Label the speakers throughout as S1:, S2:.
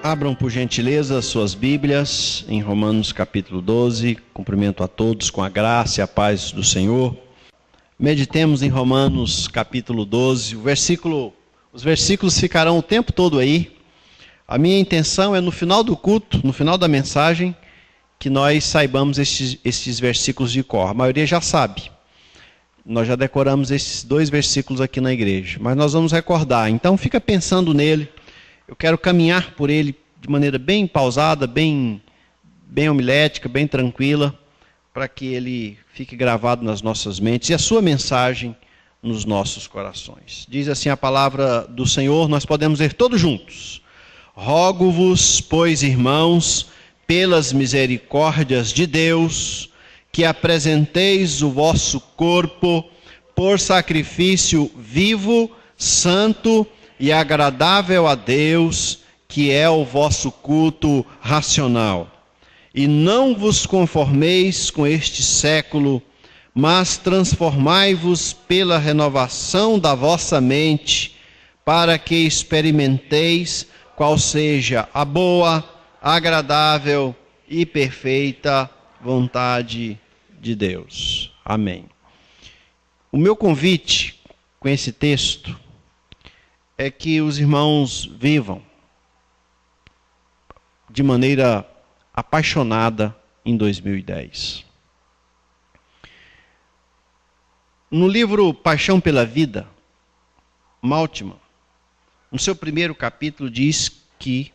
S1: Abram por gentileza suas Bíblias em Romanos capítulo 12. Cumprimento a todos com a graça e a paz do Senhor. Meditemos em Romanos capítulo 12. Os versículos ficarão o tempo todo aí. A minha intenção é no final do culto, no final da mensagem, que nós saibamos estes versículos de cor. A maioria já sabe. Nós já decoramos esses 2 versículos aqui na igreja, mas nós vamos recordar. Então fica pensando nele. Eu quero caminhar por ele de maneira bem pausada, bem homilética, bem tranquila, para que ele fique gravado nas nossas mentes e a sua mensagem nos nossos corações. Diz assim a palavra do Senhor, nós podemos ler todos juntos. Rogo-vos, pois, irmãos, pelas misericórdias de Deus, que apresenteis o vosso corpo por sacrifício vivo, santo e agradável a Deus, que é o vosso culto racional. E não vos conformeis com este século, mas transformai-vos pela renovação da vossa mente, para que experimenteis qual seja a boa, agradável e perfeita vontade de Deus. Amém. O meu convite com esse texto é que os irmãos vivam de maneira apaixonada em 2010. No livro Paixão pela Vida, Maltman, no seu primeiro capítulo, diz que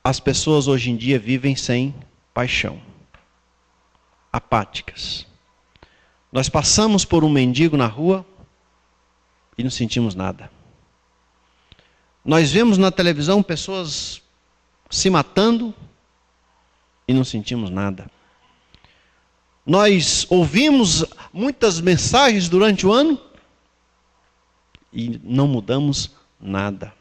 S1: as pessoas hoje em dia vivem sem paixão, apáticas. Nós passamos por um mendigo na rua e não sentimos nada. Nós vemos na televisão pessoas se matando e não sentimos nada. Nós ouvimos muitas mensagens durante o ano e não mudamos nada.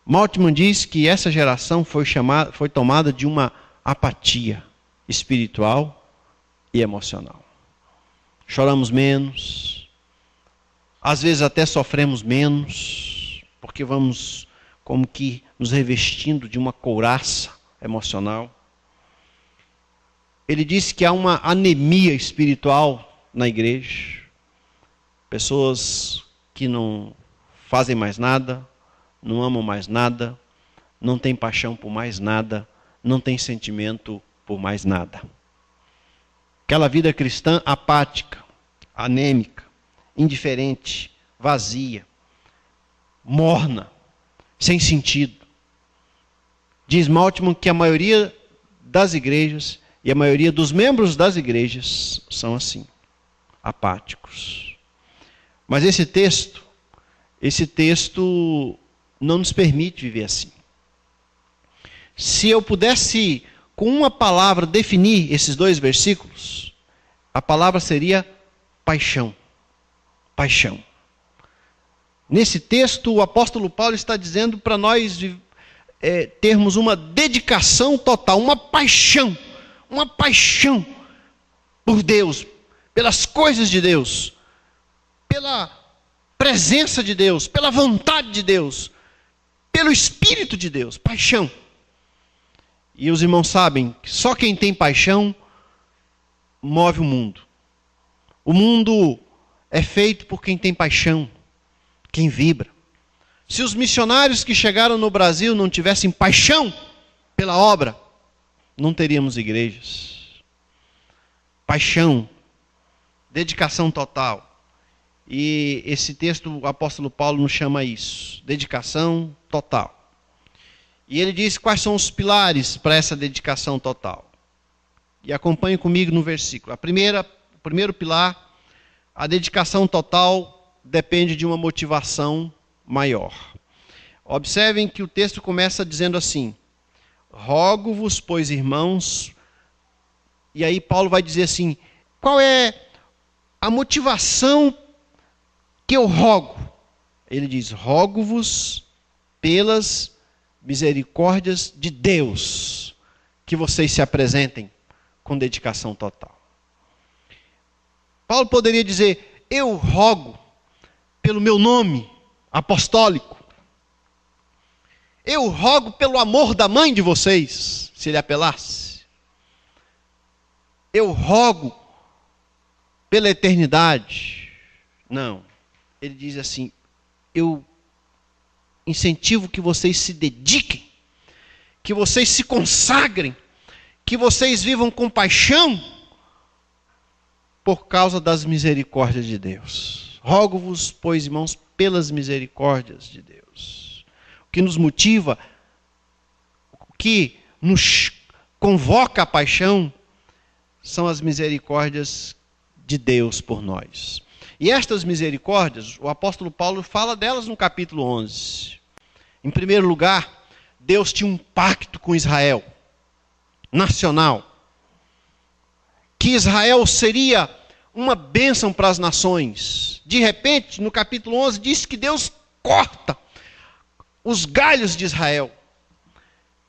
S1: Maltman diz que essa geração foi tomada de uma apatia espiritual e emocional. Choramos menos, às vezes até sofremos menos, porque vamos como que nos revestindo de uma couraça emocional. Ele disse que há uma anemia espiritual na igreja. Pessoas que não fazem mais nada, não amam mais nada, não têm paixão por mais nada, não têm sentimento por mais nada. Aquela vida cristã apática, anêmica, indiferente, vazia, morna, sem sentido. Diz Maltman que a maioria das igrejas e a maioria dos membros das igrejas são assim, apáticos. Mas esse texto não nos permite viver assim. Se eu pudesse, com uma palavra, definir esses 2 versículos, a palavra seria paixão. Paixão. Nesse texto, o apóstolo Paulo está dizendo para nós termos uma dedicação total, uma paixão por Deus, pelas coisas de Deus, pela presença de Deus, pela vontade de Deus, pelo Espírito de Deus, paixão. E os irmãos sabem que só quem tem paixão move o mundo. O mundo é feito por quem tem paixão, quem vibra. Se os missionários que chegaram no Brasil não tivessem paixão pela obra, não teríamos igrejas. Paixão, dedicação total. E esse texto, o apóstolo Paulo nos chama isso, dedicação total. E ele diz quais são os pilares para essa dedicação total. E acompanhe comigo no versículo. O primeiro pilar, a dedicação total depende de uma motivação maior. Observem que o texto começa dizendo assim: rogo-vos, pois, irmãos. E aí Paulo vai dizer assim: qual é a motivação que eu rogo? Ele diz: rogo-vos pelas misericórdias de Deus, que vocês se apresentem com dedicação total. Paulo poderia dizer: eu rogo pelo meu nome apostólico. Eu rogo pelo amor da mãe de vocês, se ele apelasse. Eu rogo pela eternidade. Não. Ele diz assim: eu incentivo que vocês se dediquem, que vocês se consagrem, que vocês vivam com paixão por causa das misericórdias de Deus. Rogo-vos, pois, irmãos, pelas misericórdias de Deus. O que nos motiva, o que nos convoca a paixão, são as misericórdias de Deus por nós. E estas misericórdias, o apóstolo Paulo fala delas no capítulo 11. Em primeiro lugar, Deus tinha um pacto com Israel, nacional. Que Israel seria uma bênção para as nações. De repente, no capítulo 11, diz que Deus corta os galhos de Israel.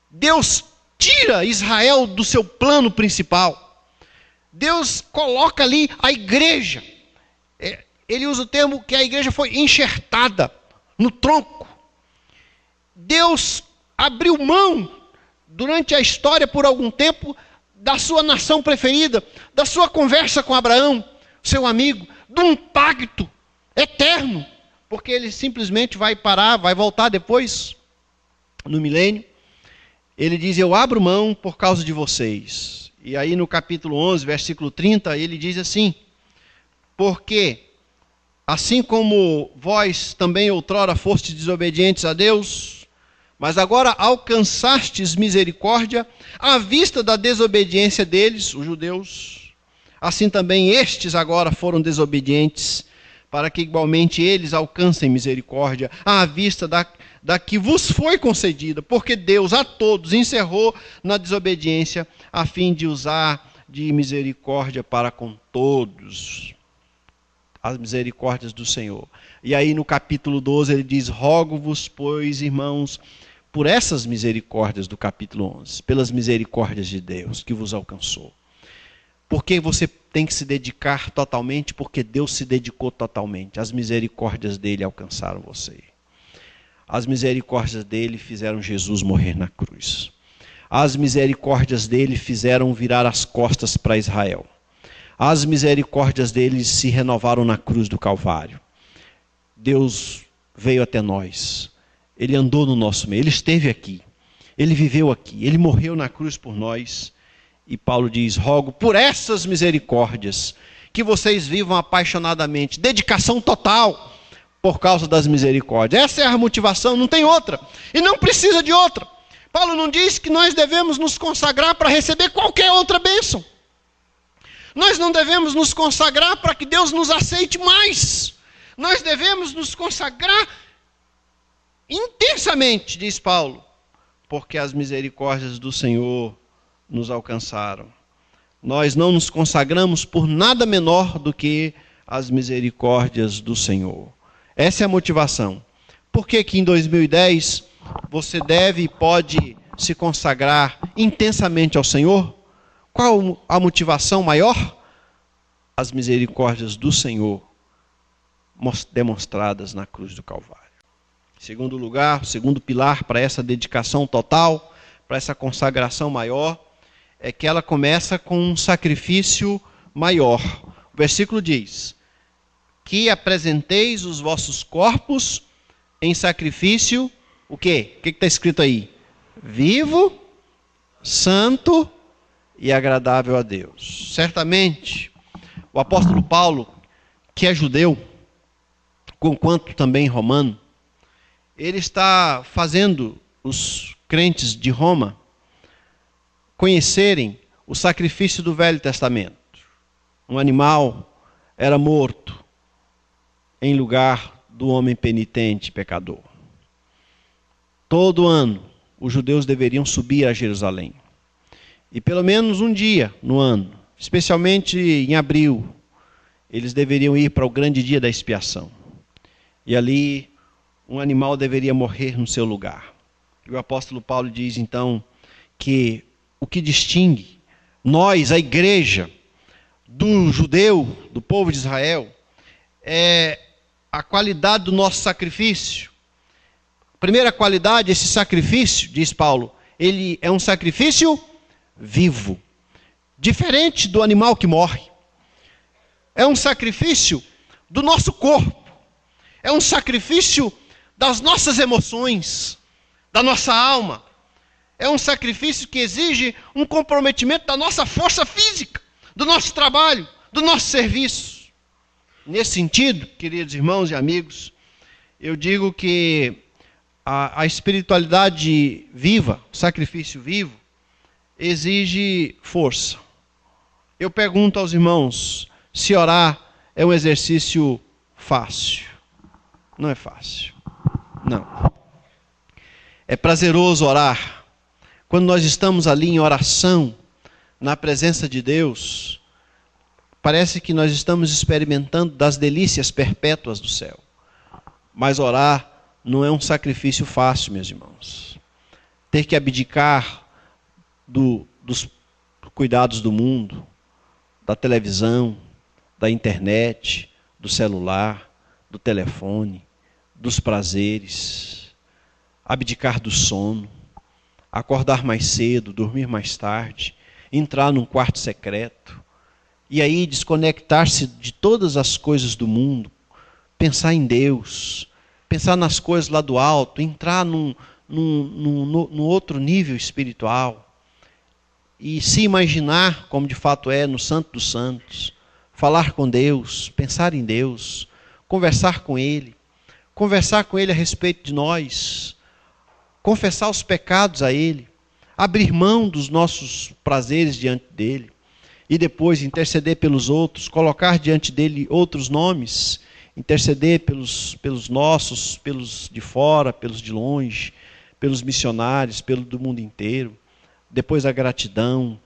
S1: Deus tira Israel do seu plano principal. Deus coloca ali a igreja. Ele usa o termo que a igreja foi enxertada no tronco. Deus abriu mão, durante a história, por algum tempo, da sua nação preferida, da sua conversa com Abraão, seu amigo, de um pacto eterno, porque ele simplesmente vai parar, vai voltar depois, no milênio. Ele diz: eu abro mão por causa de vocês. E aí no capítulo 11, versículo 30, ele diz assim: porque assim como vós também outrora fostes desobedientes a Deus, mas agora alcançastes misericórdia à vista da desobediência deles, os judeus, assim também estes agora foram desobedientes, para que igualmente eles alcancem misericórdia à vista da que vos foi concedida, porque Deus a todos encerrou na desobediência, a fim de usar de misericórdia para com todos. As misericórdias do Senhor. E aí no capítulo 12 ele diz: rogo-vos, pois, irmãos, por essas misericórdias do capítulo 11, pelas misericórdias de Deus que vos alcançou. Porque você tem que se dedicar totalmente, porque Deus se dedicou totalmente. As misericórdias dele alcançaram você. As misericórdias dele fizeram Jesus morrer na cruz. As misericórdias dele fizeram virar as costas para Israel. As misericórdias dele se renovaram na cruz do Calvário. Deus veio até nós. Ele andou no nosso meio. Ele esteve aqui. Ele viveu aqui. Ele morreu na cruz por nós. E Paulo diz: rogo por essas misericórdias que vocês vivam apaixonadamente. Dedicação total por causa das misericórdias. Essa é a motivação, não tem outra. E não precisa de outra. Paulo não diz que nós devemos nos consagrar para receber qualquer outra bênção. Nós não devemos nos consagrar para que Deus nos aceite mais. Nós devemos nos consagrar intensamente, diz Paulo, porque as misericórdias do Senhor nos alcançaram. Nós não nos consagramos por nada menor do que as misericórdias do Senhor. Essa é a motivação. Por que que em 2010 você deve e pode se consagrar intensamente ao Senhor? Qual a motivação maior? As misericórdias do Senhor demonstradas na cruz do Calvário. Segundo lugar, o segundo pilar para essa dedicação total, para essa consagração maior, é que ela começa com um sacrifício maior. O versículo diz: que apresenteis os vossos corpos em sacrifício, o quê? O que está escrito aí? Vivo, santo e agradável a Deus. Certamente, o apóstolo Paulo, que é judeu, conquanto também romano, ele está fazendo os crentes de Roma conhecerem o sacrifício do Velho Testamento. Um animal era morto em lugar do homem penitente e pecador. Todo ano, os judeus deveriam subir a Jerusalém. E pelo menos um dia no ano, especialmente em abril, eles deveriam ir para o grande dia da expiação. E ali, um animal deveria morrer no seu lugar. E o apóstolo Paulo diz então que o que distingue nós, a igreja, do judeu, do povo de Israel, é a qualidade do nosso sacrifício. Primeira qualidade, esse sacrifício, diz Paulo, ele é um sacrifício vivo. Diferente do animal que morre. É um sacrifício do nosso corpo. É um sacrifício das nossas emoções, da nossa alma. É um sacrifício que exige um comprometimento da nossa força física, do nosso trabalho, do nosso serviço. Nesse sentido, queridos irmãos e amigos, eu digo que a espiritualidade viva, o sacrifício vivo, exige força. Eu pergunto aos irmãos, se orar é um exercício fácil? Não é fácil. Não. É prazeroso orar. Quando nós estamos ali em oração, na presença de Deus, parece que nós estamos experimentando das delícias perpétuas do céu. Mas orar não é um sacrifício fácil, meus irmãos. Ter que abdicar dos cuidados do mundo, da televisão, da internet, do celular, do telefone, dos prazeres, abdicar do sono, acordar mais cedo, dormir mais tarde, entrar num quarto secreto, e aí desconectar-se de todas as coisas do mundo, pensar em Deus, pensar nas coisas lá do alto, entrar num outro nível espiritual, e se imaginar como de fato é no Santo dos Santos, falar com Deus, pensar em Deus, conversar com Ele a respeito de nós, confessar os pecados a Ele, abrir mão dos nossos prazeres diante dEle, e depois interceder pelos outros, colocar diante dEle outros nomes, interceder pelos nossos, pelos de fora, pelos de longe, pelos missionários, pelo do mundo inteiro. Depois a gratidão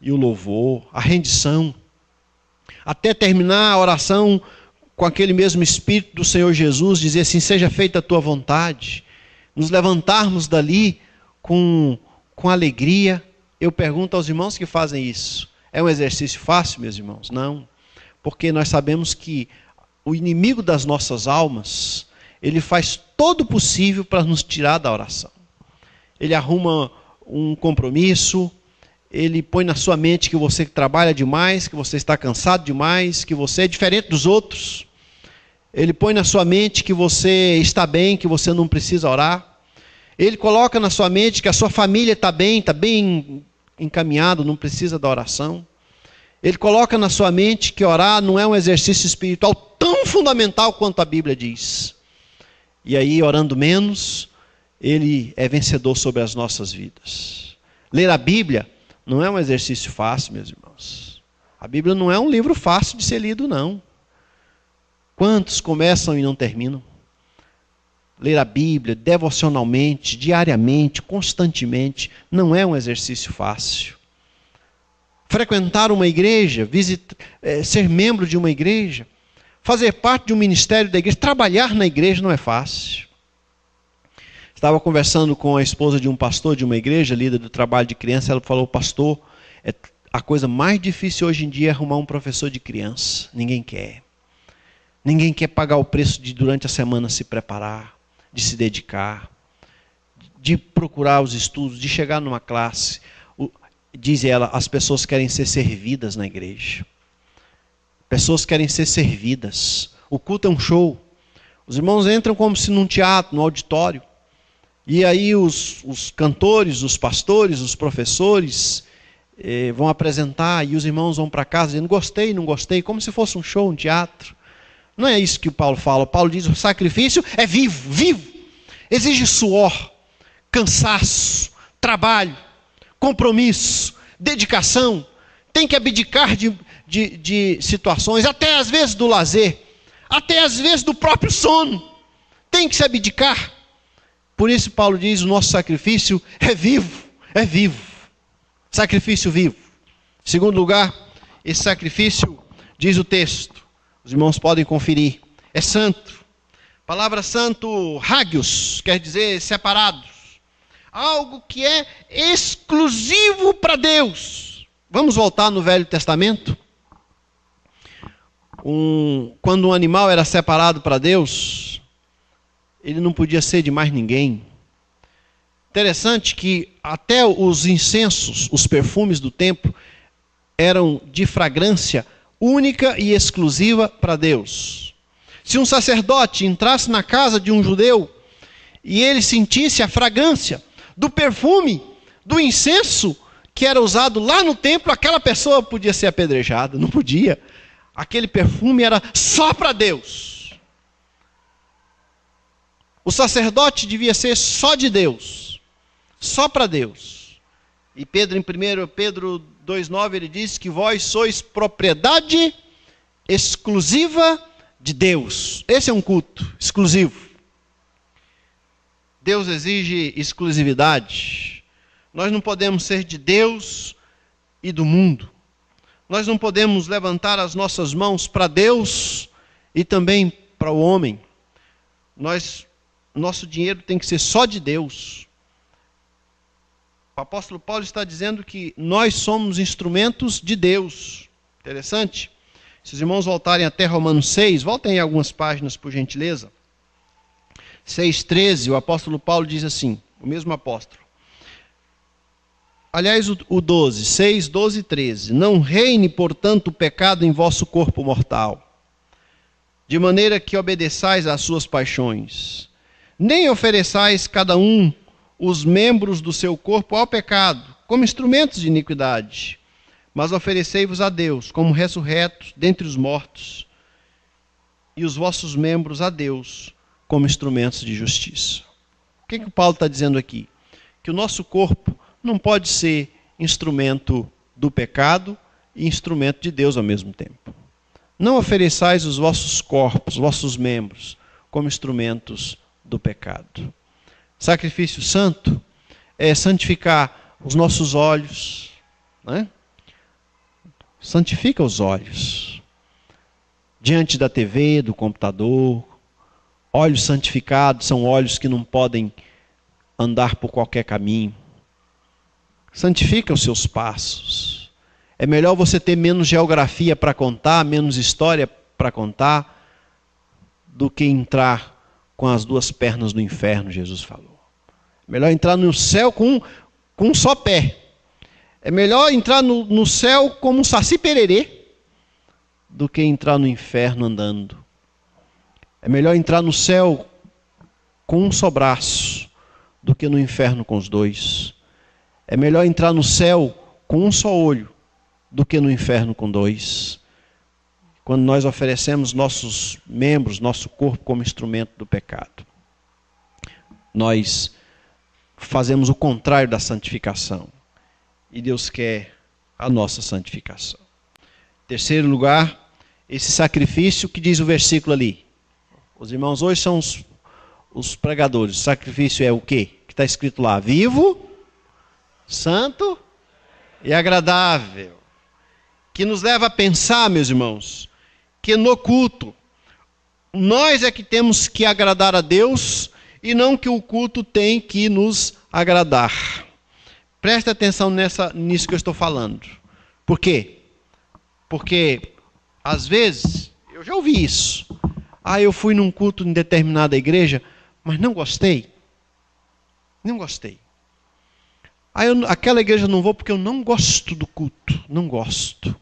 S1: e o louvor, a rendição, até terminar a oração com aquele mesmo Espírito do Senhor Jesus, dizer assim, seja feita a tua vontade, nos levantarmos dali com alegria. Eu pergunto aos irmãos que fazem isso, é um exercício fácil, meus irmãos? Não, porque nós sabemos que o inimigo das nossas almas, ele faz todo o possível para nos tirar da oração. Ele arruma um compromisso, ele põe na sua mente que você trabalha demais, que você está cansado demais, que você é diferente dos outros. Ele põe na sua mente que você está bem, que você não precisa orar. Ele coloca na sua mente que a sua família está bem encaminhado, não precisa da oração. Ele coloca na sua mente que orar não é um exercício espiritual tão fundamental quanto a Bíblia diz. E aí, orando menos, ele é vencedor sobre as nossas vidas. Ler a Bíblia não é um exercício fácil, meus irmãos. A Bíblia não é um livro fácil de ser lido, não. Quantos começam e não terminam? Ler a Bíblia devocionalmente, diariamente, constantemente, não é um exercício fácil. Frequentar uma igreja, ser membro de uma igreja, fazer parte de um ministério da igreja, trabalhar na igreja não é fácil. Estava conversando com a esposa de um pastor de uma igreja, líder do trabalho de criança, ela falou, pastor, a coisa mais difícil hoje em dia é arrumar um professor de criança. Ninguém quer. Ninguém quer pagar o preço de durante a semana se preparar, de se dedicar, de procurar os estudos, de chegar numa classe. Diz ela, as pessoas querem ser servidas na igreja. Pessoas querem ser servidas. O culto é um show. Os irmãos entram como se num teatro, num auditório. E aí os cantores, os pastores, os professores vão apresentar e os irmãos vão para casa dizendo gostei, não gostei, como se fosse um show, um teatro. Não é isso que o Paulo fala. O Paulo diz o sacrifício é vivo. Exige suor, cansaço, trabalho, compromisso, dedicação. Tem que abdicar de situações, até às vezes do lazer, até às vezes do próprio sono. Tem que se abdicar. Por isso Paulo diz, o nosso sacrifício é vivo. Sacrifício vivo. Em segundo lugar, esse sacrifício, diz o texto, os irmãos podem conferir, é santo. A palavra santo, hagios, quer dizer separados. Algo que é exclusivo para Deus. Vamos voltar no Velho Testamento? Quando um animal era separado para Deus, ele não podia ser de mais ninguém. Interessante que até os incensos, os perfumes do templo, eram de fragrância única e exclusiva para Deus. Se um sacerdote entrasse na casa de um judeu e ele sentisse a fragrância do perfume, do incenso que era usado lá no templo, aquela pessoa podia ser apedrejada. Não podia. Aquele perfume era só para Deus. O sacerdote devia ser só de Deus. Só para Deus. E Pedro, em 1 Pedro 2,9, ele diz que vós sois propriedade exclusiva de Deus. Esse é um culto exclusivo. Deus exige exclusividade. Nós não podemos ser de Deus e do mundo. Nós não podemos levantar as nossas mãos para Deus e também para o homem. Nosso dinheiro tem que ser só de Deus. O apóstolo Paulo está dizendo que nós somos instrumentos de Deus. Interessante? Se os irmãos voltarem até Romanos 6, voltem aí algumas páginas, por gentileza. 6,13, o apóstolo Paulo diz assim, o mesmo apóstolo. Aliás, o 12, 6, 12 e 13. Não reine, portanto, o pecado em vosso corpo mortal, de maneira que obedeçais às suas paixões. Nem ofereçais cada um os membros do seu corpo ao pecado, como instrumentos de iniquidade, mas oferecei-vos a Deus como ressurretos dentre os mortos, e os vossos membros a Deus como instrumentos de justiça. O que o Paulo está dizendo aqui? Que o nosso corpo não pode ser instrumento do pecado e instrumento de Deus ao mesmo tempo. Não ofereçais os vossos corpos, vossos membros, como instrumentos do pecado. Sacrifício santo é santificar os nossos olhos, né? Santifica os olhos. Diante da TV, do computador, olhos santificados são olhos que não podem andar por qualquer caminho. Santifica os seus passos. É melhor você ter menos geografia para contar, menos história para contar, do que entrar com as duas pernas no inferno, Jesus falou. É melhor entrar no céu com um só pé. É melhor entrar no céu como um saci pererê, do que entrar no inferno andando. É melhor entrar no céu com um só braço, do que no inferno com os dois. É melhor entrar no céu com um só olho, do que no inferno com dois. Quando nós oferecemos nossos membros, nosso corpo como instrumento do pecado, nós fazemos o contrário da santificação. E Deus quer a nossa santificação. Terceiro lugar, esse sacrifício que diz o versículo ali. Os irmãos hoje são os pregadores. O sacrifício é o quê? Que está escrito lá: vivo, santo e agradável. Que nos leva a pensar, meus irmãos, que no culto, nós é que temos que agradar a Deus e não que o culto tem que nos agradar. Preste atenção nisso que eu estou falando. Por quê? Porque, às vezes, eu já ouvi isso. Eu fui num culto em determinada igreja, mas não gostei. Não gostei. Aquela igreja eu não vou porque eu não gosto do culto. Não gosto.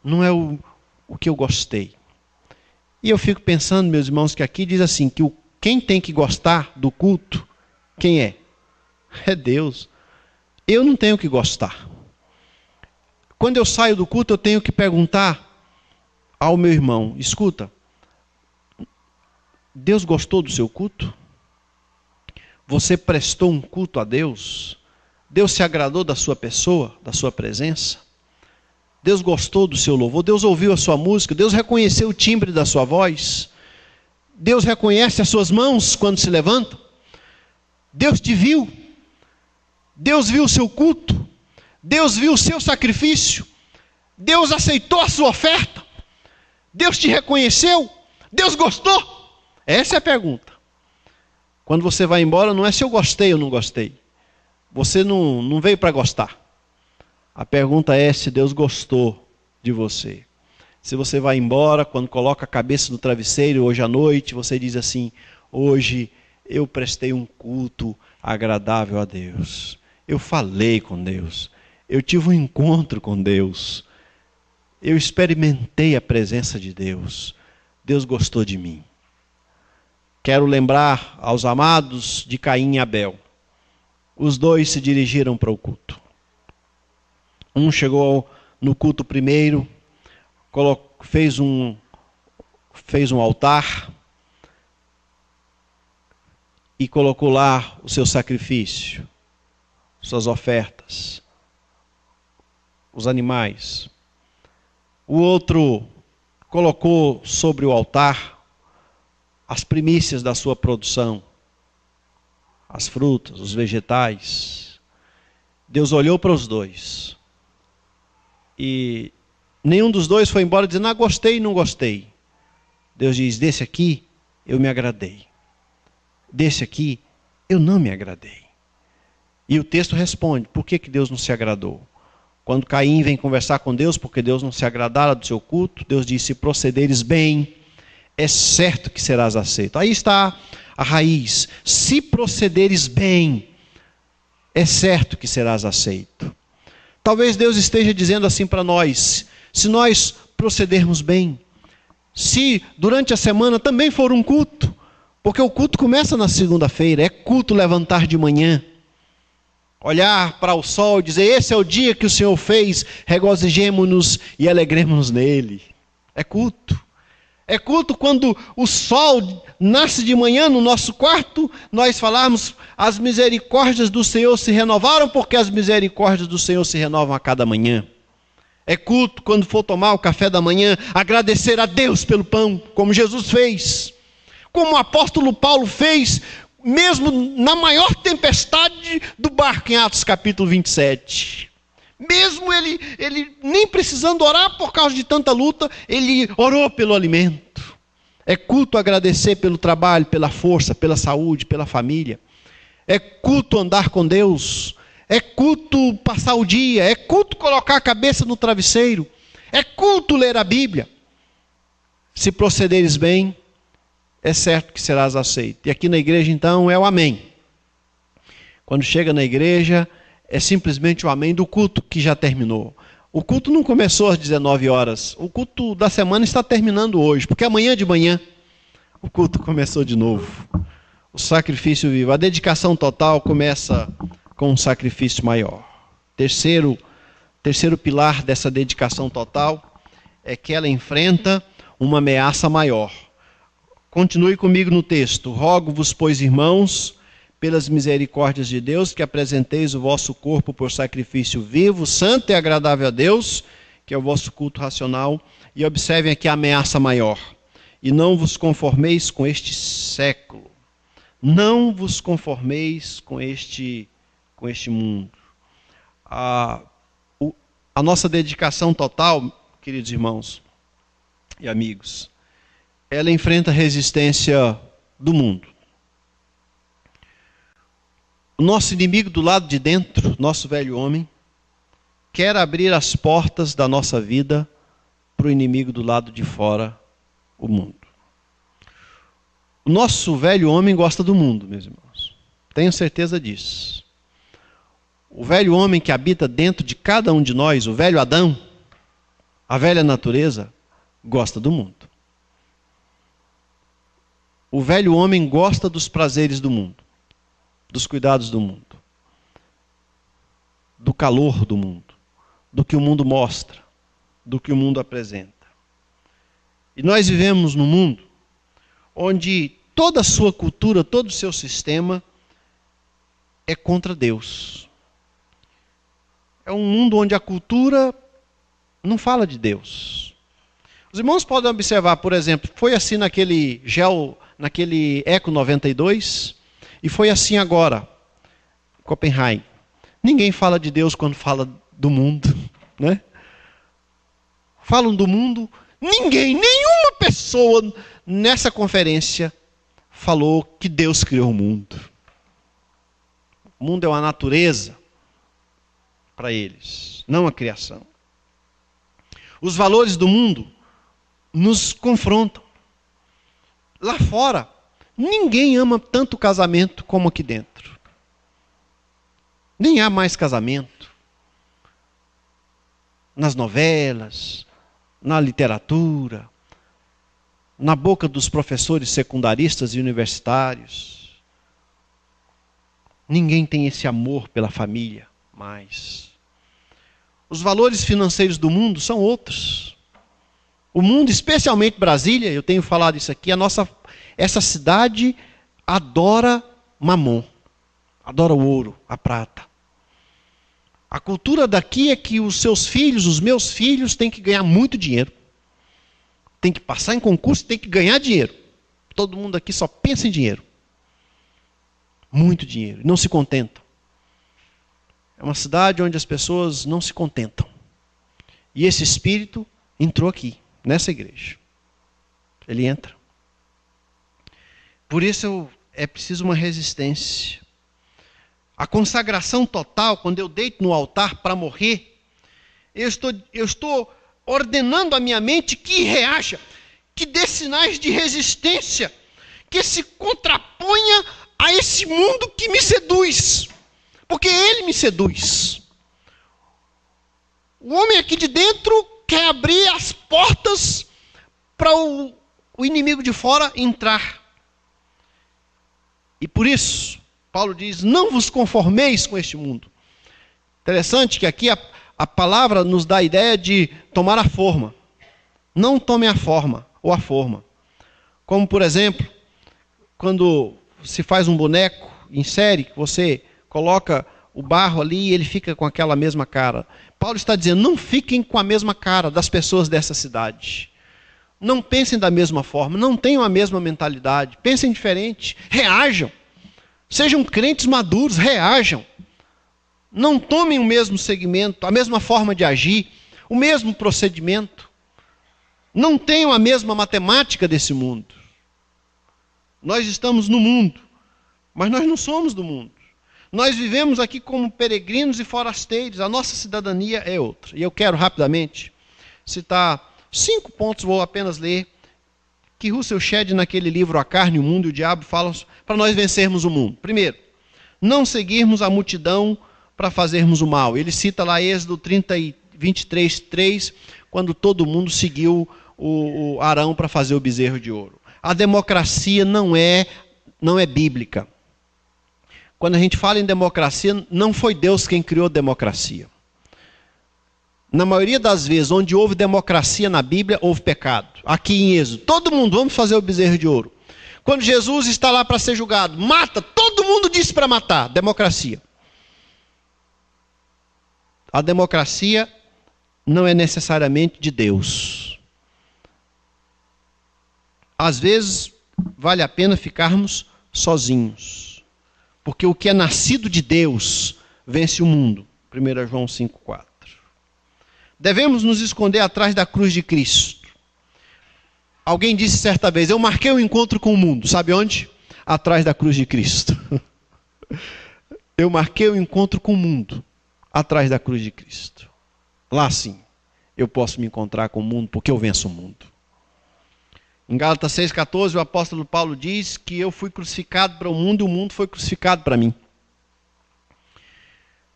S1: Não é o que eu gostei. E eu fico pensando, meus irmãos, que aqui diz assim, que quem tem que gostar do culto, quem é? É Deus. Eu não tenho que gostar. Quando eu saio do culto, eu tenho que perguntar ao meu irmão: escuta, Deus gostou do seu culto? Você prestou um culto a Deus? Deus se agradou da sua pessoa, da sua presença? Deus gostou do seu louvor? Deus ouviu a sua música? Deus reconheceu o timbre da sua voz? Deus reconhece as suas mãos quando se levantam? Deus te viu? Deus viu o seu culto? Deus viu o seu sacrifício? Deus aceitou a sua oferta? Deus te reconheceu? Deus gostou? Essa é a pergunta. Quando você vai embora, não é se eu gostei ou não gostei. Você não veio para gostar. A pergunta é se Deus gostou de você. Se você vai embora, quando coloca a cabeça no travesseiro, hoje à noite, você diz assim: hoje eu prestei um culto agradável a Deus. Eu falei com Deus. Eu tive um encontro com Deus. Eu experimentei a presença de Deus. Deus gostou de mim. Quero lembrar aos amados de Caim e Abel. Os dois se dirigiram para o culto. Um chegou no culto primeiro, fez um altar e colocou lá o seu sacrifício, suas ofertas, os animais. O outro colocou sobre o altar as primícias da sua produção, as frutas, os vegetais. Deus olhou para os dois e nenhum dos dois foi embora dizendo: gostei e não gostei. Deus diz: desse aqui eu me agradei, desse aqui eu não me agradei. E o texto responde: por que Deus não se agradou? Quando Caim vem conversar com Deus, porque Deus não se agradara do seu culto, Deus diz: se procederes bem, é certo que serás aceito. Aí está a raiz: se procederes bem, é certo que serás aceito. Talvez Deus esteja dizendo assim para nós: se nós procedermos bem, se durante a semana também for um culto, porque o culto começa na segunda-feira, é culto levantar de manhã, olhar para o sol e dizer: esse é o dia que o Senhor fez, regozijemo-nos e alegremos-nos nele. É culto. É culto quando o sol nasce de manhã no nosso quarto, nós falarmos: as misericórdias do Senhor se renovaram, porque as misericórdias do Senhor se renovam a cada manhã. É culto quando for tomar o café da manhã, agradecer a Deus pelo pão, como Jesus fez. Como o apóstolo Paulo fez, mesmo na maior tempestade do barco, em Atos capítulo 27. Mesmo ele nem precisando orar por causa de tanta luta, ele orou pelo alimento. É culto agradecer pelo trabalho, pela força, pela saúde, pela família. É culto andar com Deus. É culto passar o dia. É culto colocar a cabeça no travesseiro. É culto ler a Bíblia. Se procederes bem, é certo que serás aceito. E aqui na igreja então é o amém. Quando chega na igreja, é simplesmente o amém do culto que já terminou. O culto não começou às 19 horas. O culto da semana está terminando hoje, porque amanhã de manhã o culto começou de novo. O sacrifício vivo. A dedicação total começa com um sacrifício maior. Terceiro pilar dessa dedicação total é que ela enfrenta uma ameaça maior. Continue comigo no texto. Rogo-vos, pois, irmãos, pelas misericórdias de Deus, que apresenteis o vosso corpo por sacrifício vivo, santo e agradável a Deus, que é o vosso culto racional. E observem aqui a ameaça maior. E não vos conformeis com este século. Não vos conformeis com este mundo. A nossa dedicação total, queridos irmãos e amigos, ela enfrenta a resistência do mundo. O nosso inimigo do lado de dentro, nosso velho homem, quer abrir as portas da nossa vida para o inimigo do lado de fora, o mundo. O nosso velho homem gosta do mundo, meus irmãos. Tenho certeza disso. O velho homem que habita dentro de cada um de nós, o velho Adão, a velha natureza, gosta do mundo. O velho homem gosta dos prazeres do mundo, dos cuidados do mundo, do calor do mundo, do que o mundo mostra, do que o mundo apresenta. E nós vivemos num mundo onde toda a sua cultura, todo o seu sistema é contra Deus. É um mundo onde a cultura não fala de Deus. Os irmãos podem observar, por exemplo, foi assim naquele Eco 92, e foi assim agora, Copenhague. Ninguém fala de Deus quando fala do mundo, né? Falam do mundo, nenhuma pessoa nessa conferência falou que Deus criou o mundo. O mundo é uma natureza para eles, não a criação. Os valores do mundo nos confrontam. Lá fora, ninguém ama tanto o casamento como aqui dentro. Nem há mais casamento. Nas novelas, na literatura, na boca dos professores secundaristas e universitários. Ninguém tem esse amor pela família mais. Os valores financeiros do mundo são outros. O mundo, especialmente Brasília, eu tenho falado isso aqui, essa cidade adora mamon, adora o ouro, a prata. A cultura daqui é que os seus filhos, os meus filhos, têm que ganhar muito dinheiro. Tem que passar em concurso, tem que ganhar dinheiro. Todo mundo aqui só pensa em dinheiro. Muito dinheiro, não se contentam. É uma cidade onde as pessoas não se contentam. E esse espírito entrou aqui, nessa igreja. Ele entra. Por isso é preciso uma resistência. A consagração total, quando eu deito no altar para morrer, eu estou ordenando a minha mente que reaja, que dê sinais de resistência, que se contraponha a esse mundo que me seduz. Porque ele me seduz. O homem aqui de dentro quer abrir as portas para o inimigo de fora entrar. E por isso, Paulo diz, não vos conformeis com este mundo. Interessante que aqui a palavra nos dá a ideia de tomar a forma. Não tome a forma, ou a forma. Como, por exemplo, quando se faz um boneco em série, você coloca o barro ali e ele fica com aquela mesma cara. Paulo está dizendo, não fiquem com a mesma cara das pessoas dessa cidade. Não pensem da mesma forma, não tenham a mesma mentalidade, pensem diferente, reajam. Sejam crentes maduros, reajam. Não tomem o mesmo segmento, a mesma forma de agir, o mesmo procedimento. Não tenham a mesma matemática desse mundo. Nós estamos no mundo, mas nós não somos do mundo. Nós vivemos aqui como peregrinos e forasteiros, a nossa cidadania é outra. E eu quero rapidamente citar 5 pontos, vou apenas ler, que Russell Shedd, naquele livro A Carne, o Mundo e o Diabo, fala para nós vencermos o mundo. Primeiro, não seguirmos a multidão para fazermos o mal. Ele cita lá Êxodo 23:3, quando todo mundo seguiu o Arão para fazer o bezerro de ouro. A democracia não é bíblica. Quando a gente fala em democracia, não foi Deus quem criou a democracia. Na maioria das vezes, onde houve democracia na Bíblia, houve pecado. Aqui em Êxodo, todo mundo, vamos fazer o bezerro de ouro. Quando Jesus está lá para ser julgado, mata, todo mundo disse para matar, democracia. A democracia não é necessariamente de Deus. Às vezes, vale a pena ficarmos sozinhos. Porque o que é nascido de Deus vence o mundo. 1 João 5,4. Devemos nos esconder atrás da cruz de Cristo. Alguém disse certa vez, eu marquei um encontro com o mundo. Sabe onde? Atrás da cruz de Cristo. Eu marquei um encontro com o mundo. Atrás da cruz de Cristo. Lá sim, eu posso me encontrar com o mundo, porque eu venço o mundo. Em Gálatas 6,14, o apóstolo Paulo diz que eu fui crucificado para o mundo e o mundo foi crucificado para mim.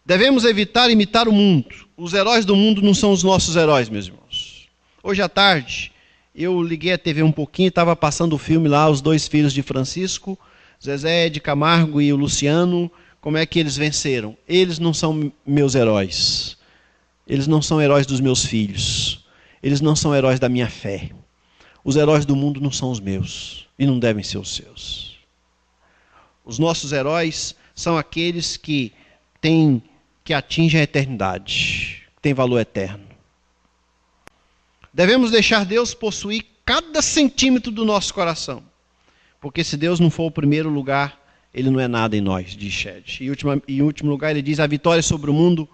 S1: Devemos evitar imitar o mundo. Os heróis do mundo não são os nossos heróis, meus irmãos. Hoje à tarde, eu liguei a TV um pouquinho, estava passando o filme lá, Os Dois Filhos de Francisco, Zezé de Camargo e o Luciano, como é que eles venceram? Eles não são meus heróis. Eles não são heróis dos meus filhos. Eles não são heróis da minha fé. Os heróis do mundo não são os meus e não devem ser os seus. Os nossos heróis são aqueles que atingem a eternidade, que têm valor eterno. Devemos deixar Deus possuir cada centímetro do nosso coração, porque se Deus não for o primeiro lugar, Ele não é nada em nós, diz Shedd. E em último lugar ele diz, a vitória sobre o mundo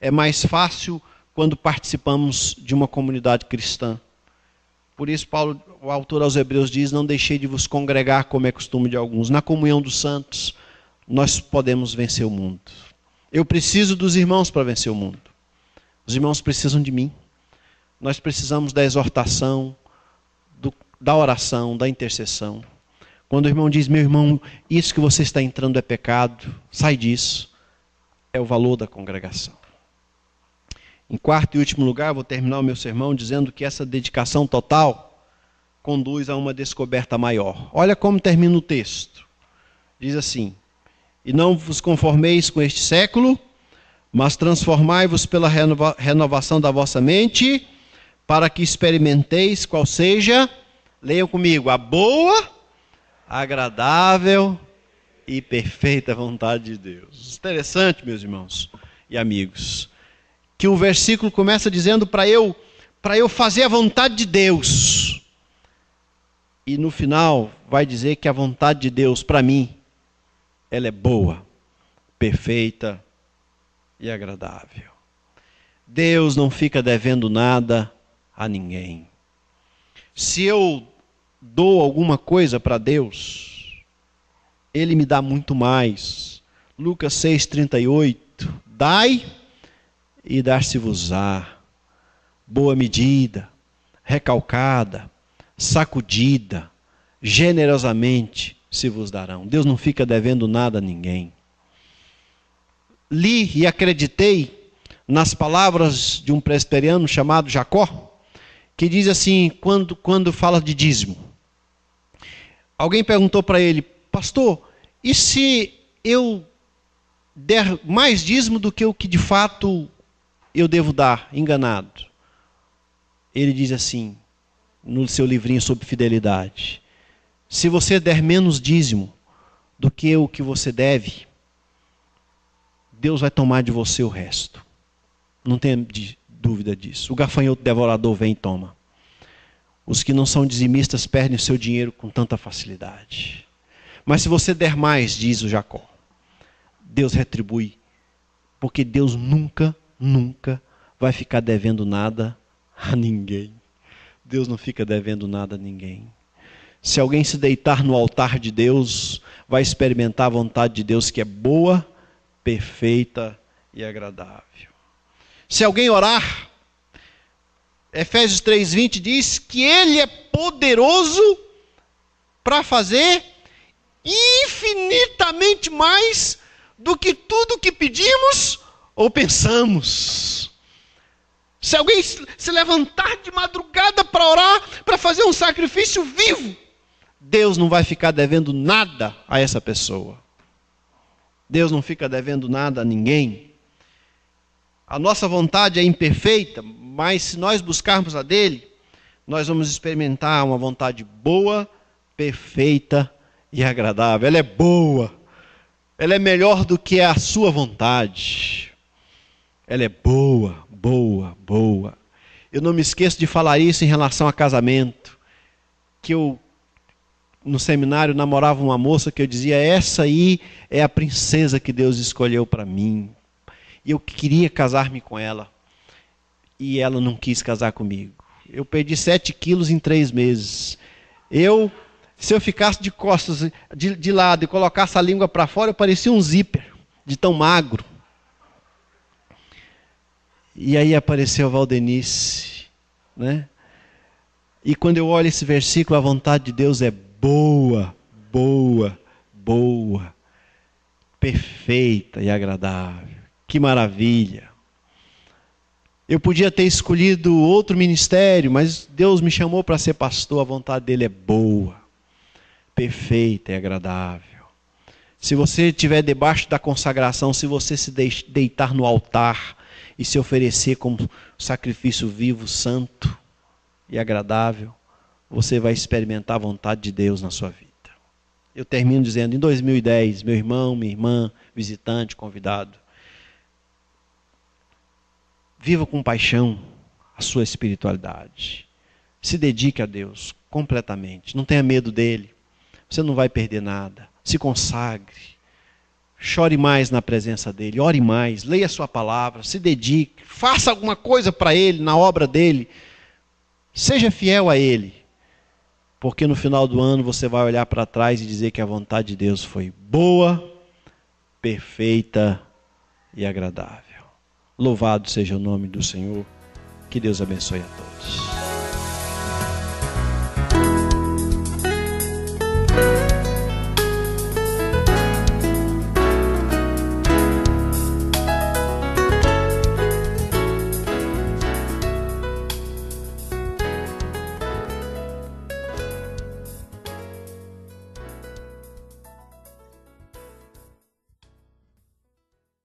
S1: é mais fácil quando participamos de uma comunidade cristã. Por isso, Paulo, o autor aos Hebreus diz, não deixei de vos congregar como é costume de alguns. Na comunhão dos santos, nós podemos vencer o mundo. Eu preciso dos irmãos para vencer o mundo. Os irmãos precisam de mim. Nós precisamos da exortação, da oração, da intercessão. Quando o irmão diz, meu irmão, isso que você está entrando é pecado, sai disso. É o valor da congregação. Em quarto e último lugar, vou terminar o meu sermão dizendo que essa dedicação total conduz a uma descoberta maior. Olha como termina o texto. Diz assim, e não vos conformeis com este século, mas transformai-vos pela renovação da vossa mente, para que experimenteis qual seja, leiam comigo, a boa, agradável e perfeita vontade de Deus. Interessante, meus irmãos e amigos, que o versículo começa dizendo para eu fazer a vontade de Deus. E no final vai dizer que a vontade de Deus para mim, ela é boa, perfeita e agradável. Deus não fica devendo nada a ninguém. Se eu dou alguma coisa para Deus, Ele me dá muito mais. Lucas 6,38, dai e dar-se-vos-á. Boa medida, recalcada, sacudida, generosamente se vos darão. Deus não fica devendo nada a ninguém. Li e acreditei nas palavras de um presbiteriano chamado Jacó, que diz assim, quando fala de dízimo. Alguém perguntou para ele, pastor, e se eu der mais dízimo do que o que de fato eu devo dar, enganado? Ele diz assim, no seu livrinho sobre fidelidade, se você der menos dízimo do que o que você deve, Deus vai tomar de você o resto. Não tenha dúvida disso. O gafanhoto devorador vem e toma. Os que não são dizimistas perdem o seu dinheiro com tanta facilidade. Mas se você der mais, diz o Jacó, Deus retribui. Porque Deus nunca vai ficar devendo nada a ninguém. Deus não fica devendo nada a ninguém. Se alguém se deitar no altar de Deus, vai experimentar a vontade de Deus que é boa, perfeita e agradável. Se alguém orar, Efésios 3:20 diz que Ele é poderoso para fazer infinitamente mais do que tudo que pedimos ou pensamos. Se alguém se levantar de madrugada para orar, para fazer um sacrifício vivo, Deus não vai ficar devendo nada a essa pessoa. Deus não fica devendo nada a ninguém. A nossa vontade é imperfeita, mas se nós buscarmos a dele, nós vamos experimentar uma vontade boa, perfeita e agradável. Ela é boa. Ela é melhor do que a sua vontade. Ela é boa, boa, boa. Eu não me esqueço de falar isso em relação a casamento. Que eu, no seminário, namorava uma moça que eu dizia, essa aí é a princesa que Deus escolheu para mim. E eu queria casar-me com ela. E ela não quis casar comigo. Eu perdi 7 quilos em 3 meses. Se eu ficasse de costas, de lado, e colocasse a língua para fora, eu parecia um zíper, de tão magro. E aí apareceu a Valdenice, né? E quando eu olho esse versículo, a vontade de Deus é boa, boa, boa, perfeita e agradável. Que maravilha! Eu podia ter escolhido outro ministério, mas Deus me chamou para ser pastor, a vontade dele é boa, perfeita e agradável. Se você estiver debaixo da consagração, se você se deitar no altar e se oferecer como sacrifício vivo, santo e agradável, você vai experimentar a vontade de Deus na sua vida. Eu termino dizendo, em 2010, meu irmão, minha irmã, visitante, convidado, viva com paixão a sua espiritualidade. Se dedique a Deus completamente. Não tenha medo dele. Você não vai perder nada. Se consagre. Chore mais na presença dele. Ore mais. Leia a sua palavra. Se dedique. Faça alguma coisa para ele, na obra dele. Seja fiel a ele. Porque no final do ano você vai olhar para trás e dizer que a vontade de Deus foi boa, perfeita e agradável. Louvado seja o nome do Senhor. Que Deus abençoe a todos.